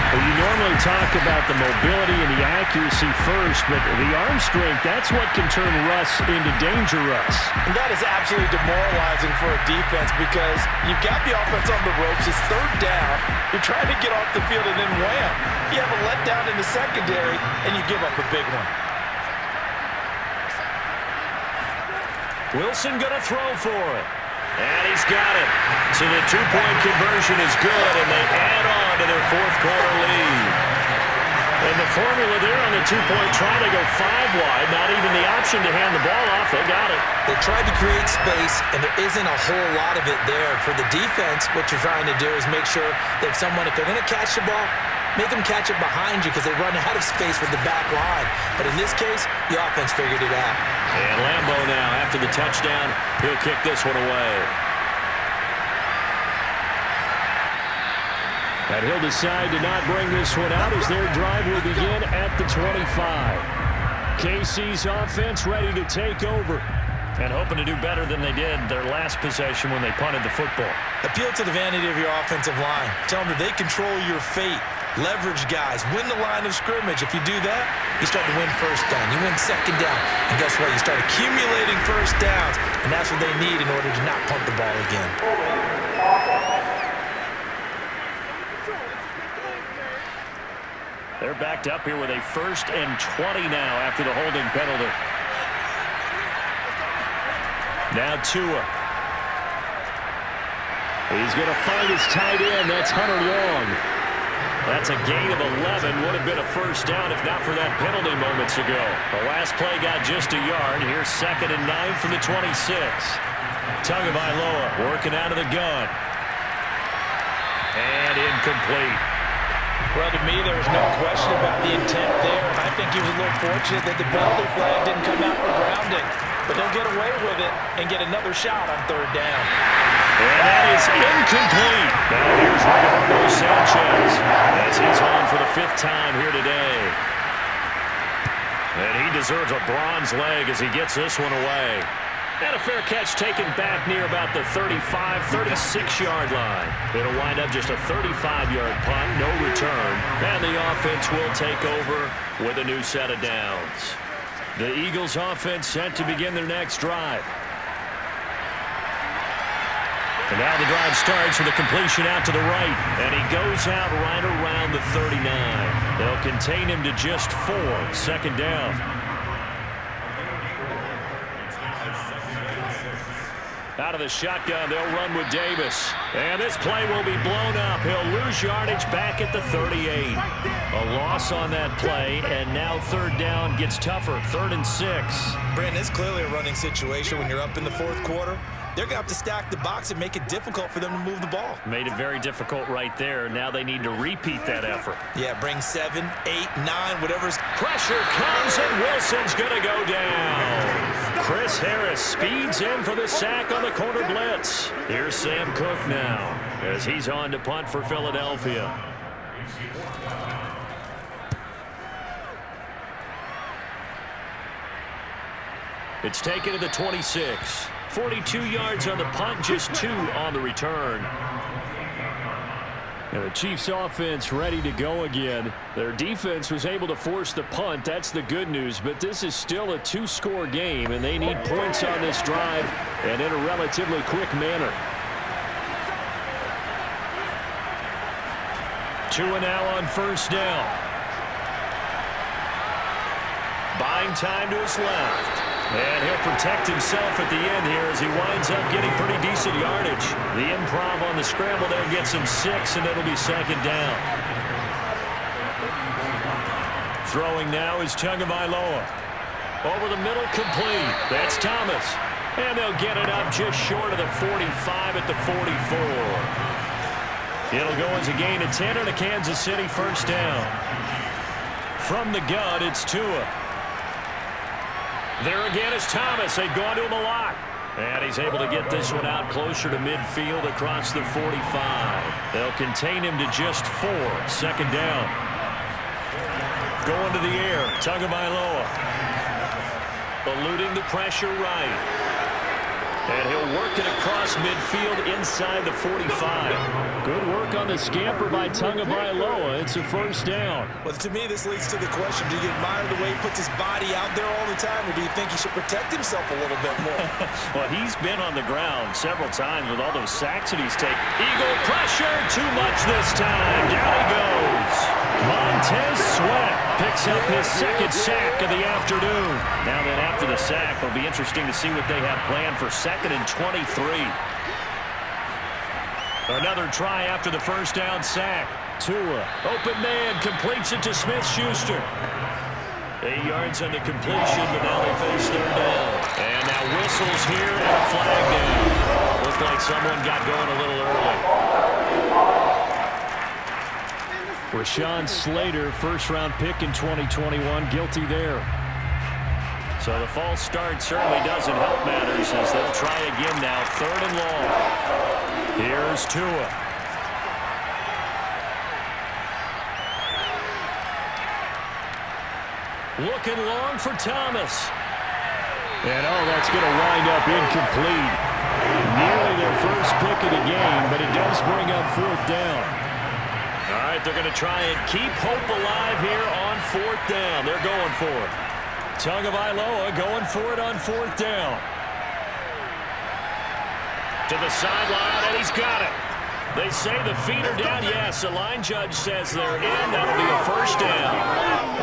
Well, you normally talk about the mobility and the accuracy first, but the arm strength, that's what can turn Russ into danger Russ. And that is absolutely demoralizing for a defense because you've got the offense on the ropes. It's 3rd down. You're trying to get off the field, and then wham, you have a letdown in the secondary, and you give up a big one. Wilson going to throw for it. And he's got it. So the 2-point conversion is good, and they add on to their 4th quarter lead. And the formula there on the 2-point try to go 5 wide, not even the option to hand the ball off. They got it. They tried to create space, and there isn't a whole lot of it there. For the defense, what you're trying to do is make sure that if they're going to catch the ball, make them catch it behind you because they run out of space with the back line. But in this case, the offense figured it out. And Lambo now, after the touchdown, he'll kick this one away. And he'll decide to not bring this one out as their drive will begin at the 25. KC's offense ready to take over and hoping to do better than they did their last possession when they punted the football. Appeal to the vanity of your offensive line. Tell them that they control your fate. Leverage guys. Win the line of scrimmage. If you do that, you start to win first down. You win 2nd down. And guess what? You start accumulating first downs. And that's what they need in order to not punt the ball again. They're backed up here with a 1st and 20 now after the holding penalty. Now Tua. He's going to find his tight end. That's Hunter Long. That's a gain of 11. Would have been a 1st down if not for that penalty moments ago. The last play got just a yard. Here's 2nd and 9 from the 26. Tagovailoa working out of the gun. And incomplete. Well, to me, there was no question about the intent there. And I think he was a little fortunate that the penalty flag didn't come out for grounding. But he'll get away with it and get another shot on 3rd down. And that is incomplete. Now here's Ricardo Sanchez as he's on for the 5th time here today. And he deserves a bronze leg as he gets this one away. And a fair catch taken back near about the 35, 36-yard line. It'll wind up just a 35-yard punt, no return. And the offense will take over with a new set of downs. The Eagles offense set to begin their next drive. And now the drive starts with a completion out to the right. And he goes out right around the 39. They'll contain him to just 4. 2nd down. Out of the shotgun, they'll run with Davis. And this play will be blown up. He'll lose yardage back at the 38. A loss on that play, and now 3rd down gets tougher. 3rd and 6. Brandon, it's clearly a running situation when you're up in the 4th quarter. They're going to have to stack the box and make it difficult for them to move the ball. Made it very difficult right there. Now they need to repeat that effort. Yeah, bring 7, 8, 9, whatever's. Pressure comes, and Wilson's going to go down. Chris Harris speeds in for the sack on the corner blitz. Here's Sam Cook now as he's on to punt for Philadelphia. It's taken to the 26. 42 yards on the punt, just 2 on the return. And the Chiefs offense ready to go again. Their defense was able to force the punt. That's the good news. But this is still a 2-score game, and they need points on this drive and in a relatively quick manner. Tua now on 1st down. Buying time to his left. And he'll protect himself at the end here as he winds up getting pretty decent yardage. The improv on the scramble there gets him 6, and it'll be 2nd down. Throwing now is Tagovailoa. Over the middle, complete. That's Thomas. And they'll get it up just short of the 45 at the 44. It'll go as a gain of 10 and a Kansas City 1st down. From the gun, it's Tua. There again is Thomas. They've gone to him a lot. And he's able to get this one out closer to midfield across the 45. They'll contain him to just 4. 2nd down. Going to the air. Tagovailoa. Eluding the pressure right. And he'll work it across midfield inside the 45. Good work on the scamper by Tagovailoa. It's a 1st down. Well, to me, this leads to the question, do you admire the way he puts his body out there all the time, or do you think he should protect himself a little bit more? Well, he's been on the ground several times with all those sacks that he's taken. Eagle pressure, too much this time. Down he goes. Montez Sweat picks up his 2nd sack of the afternoon. Now then, after the sack, it'll be interesting to see what they have planned for 2nd and 23. Another try after the 1st down sack. Tua, open man, completes it to Smith-Schuster. 8 yards on the completion, but now they face 3rd down. And now whistles here and a flag down. Looked like someone got going a little early. Rashawn Slater, 1st-round pick in 2021, guilty there. So the false start certainly doesn't help matters as they'll try again now. 3rd and long. Here's Tua. Looking long for Thomas. And that's going to wind up incomplete. Nearly their first pick of the game, but it does bring up 4th down. All right, they're going to try and keep hope alive here on 4th down. They're going for it. Tagovailoa going for it on 4th down. To the sideline, and he's got it. They say the feet are down. Yes, the line judge says they're in. That'll be a first down.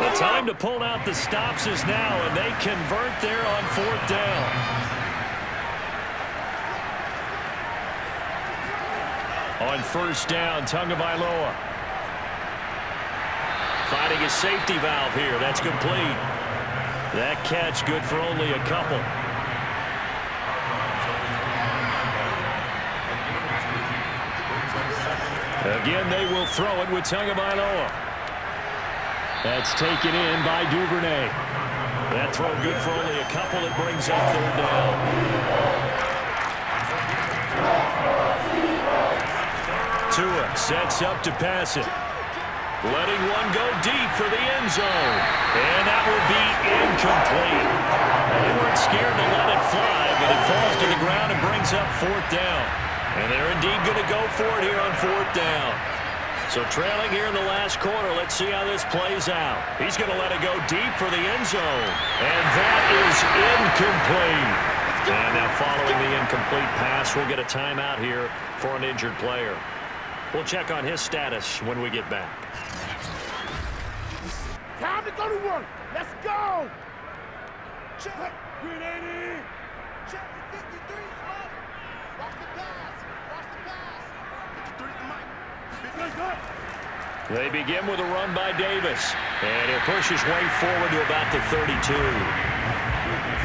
The time to pull out the stops is now, and they convert there on 4th down. On 1st down, Tagovailoa. Finding his safety valve here. That's complete. That catch good for only a couple. Again, they will throw it with Tagovailoa. That's taken in by Duvernay. That throw good for only a couple. It brings up 3rd down. Tua sets up to pass it. Letting one go deep for the end zone. And that will be incomplete. They weren't scared to let it fly, but it falls to the ground and brings up 4th down. And they're indeed going to go for it here on 4th down. So trailing here in the last quarter, let's see how this plays out. He's going to let it go deep for the end zone. And that is incomplete. And now following the incomplete pass, we'll get a timeout here for an injured player. We'll check on his status when we get back. Time to go to work. Let's go. Check. Grenade. Check the 53. Watch the pass. Watch the pass. 53 the mic. They begin with a run by Davis. And he'll push his way forward to about the 32.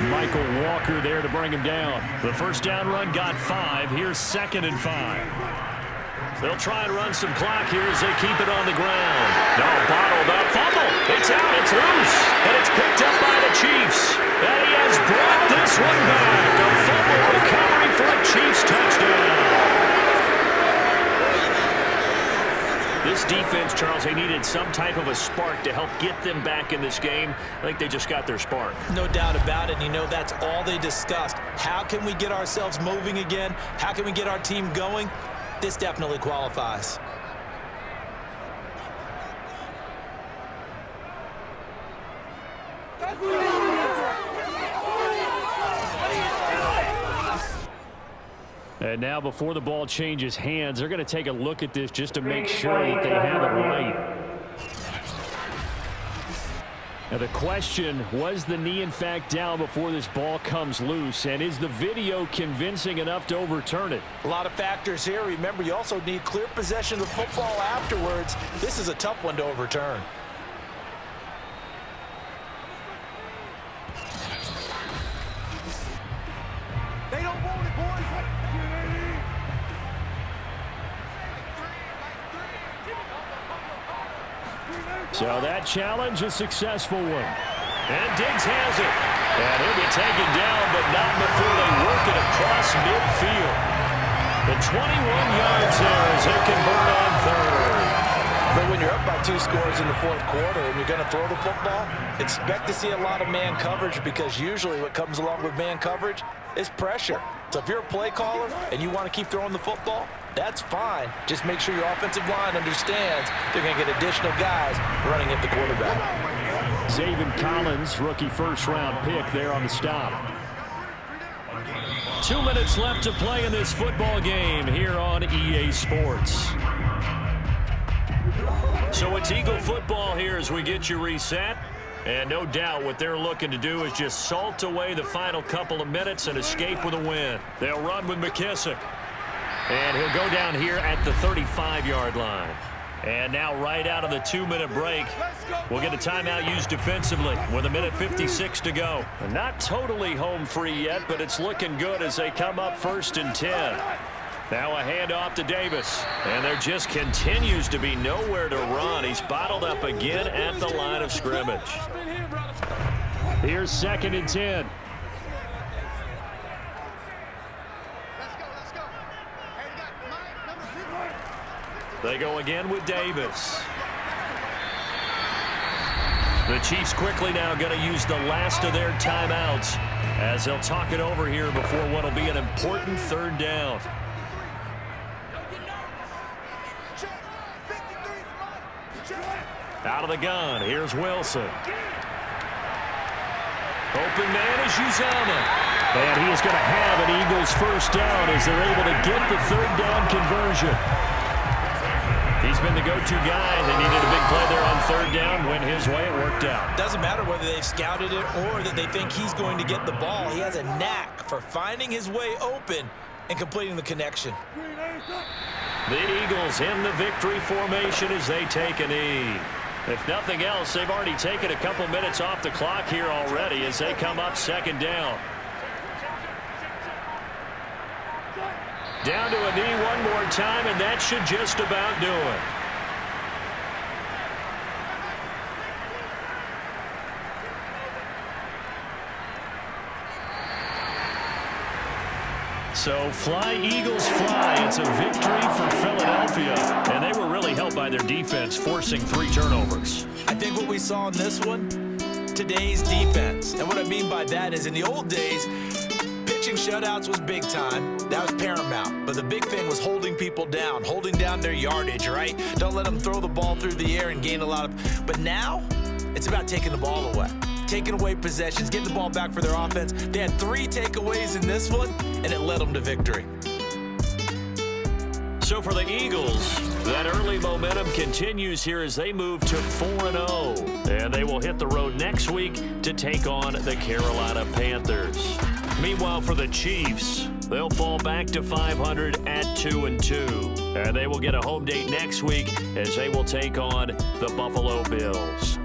Michael Walker there to bring him down. The first down run got 5. Here's 2nd and 5. They'll try and run some clock here as they keep it on the ground. No, bottled up. Fumble. It's out. It's loose. And it's picked up by the Chiefs. And he has brought this one back. A fumble recovery for a Chiefs touchdown. This defense, Charles, they needed some type of a spark to help get them back in this game. I think they just got their spark. No doubt about it. You know, that's all they discussed. How can we get ourselves moving again? How can we get our team going? This definitely qualifies. And now before the ball changes hands, they're going to take a look at this just to make sure that they have it right. Now the question, was the knee in fact down before this ball comes loose? And is the video convincing enough to overturn it? A lot of factors here. Remember, you also need clear possession of the football afterwards. This is a tough one to overturn. They don't want it, boys. So that challenge, a successful one. And Diggs has it. And he'll be taken down, but not before they work it across midfield. The 21 yards there as they convert on 3rd. But when you're up by 2 scores in the 4th quarter and you're going to throw the football, expect to see a lot of man coverage, because usually what comes along with man coverage is pressure. So if you're a play caller and you want to keep throwing the football, that's fine. Just make sure your offensive line understands they're going to get additional guys running at the quarterback. Zaven Collins, rookie first-round pick there on the stop. 2 minutes left to play in this football game here on EA Sports. So it's Eagle football here as we get you reset. And no doubt what they're looking to do is just salt away the final couple of minutes and escape with a win. They'll run with McKissick. And he'll go down here at the 35-yard line. And now right out of the 2-minute break, we'll get a timeout used defensively with 1:56 to go. Not totally home free yet, but it's looking good as they come up 1st and 10. Now a handoff to Davis. And there just continues to be nowhere to run. He's bottled up again at the line of scrimmage. Here's 2nd and 10. They go again with Davis. The Chiefs quickly now going to use the last of their timeouts as they'll talk it over here before what will be an important 3rd down. Out of the gun, here's Wilson. Open man is Uzama. And he is going to have an Eagles first down as they're able to get the third down conversion. He's been the go-to guy. They needed a big play there on third down. Went his way. It worked out. Doesn't matter whether they've scouted it or that they think he's going to get the ball. He has a knack for finding his way open and completing the connection. The Eagles in the victory formation as they take a knee. If nothing else, they've already taken a couple minutes off the clock here already as they come up second down. Down to a knee one more time, and that should just about do it. So fly, Eagles, fly. It's a victory for Philadelphia. And they were really helped by their defense, forcing 3 turnovers. I think what we saw in this one, today's defense. And what I mean by that is in the old days, pitching shutouts was big time. That was paramount. But the big thing was holding people down, holding down their yardage, right? Don't let them throw the ball through the air and gain a lot of... But now, it's about taking the ball away. Taking away possessions, getting the ball back for their offense. They had 3 takeaways in this one, and it led them to victory. So for the Eagles, that early momentum continues here as they move to 4-0. And they will hit the road next week to take on the Carolina Panthers. Meanwhile, for the Chiefs, they'll fall back to 500 at 2-2. And they will get a home date next week as they will take on the Buffalo Bills.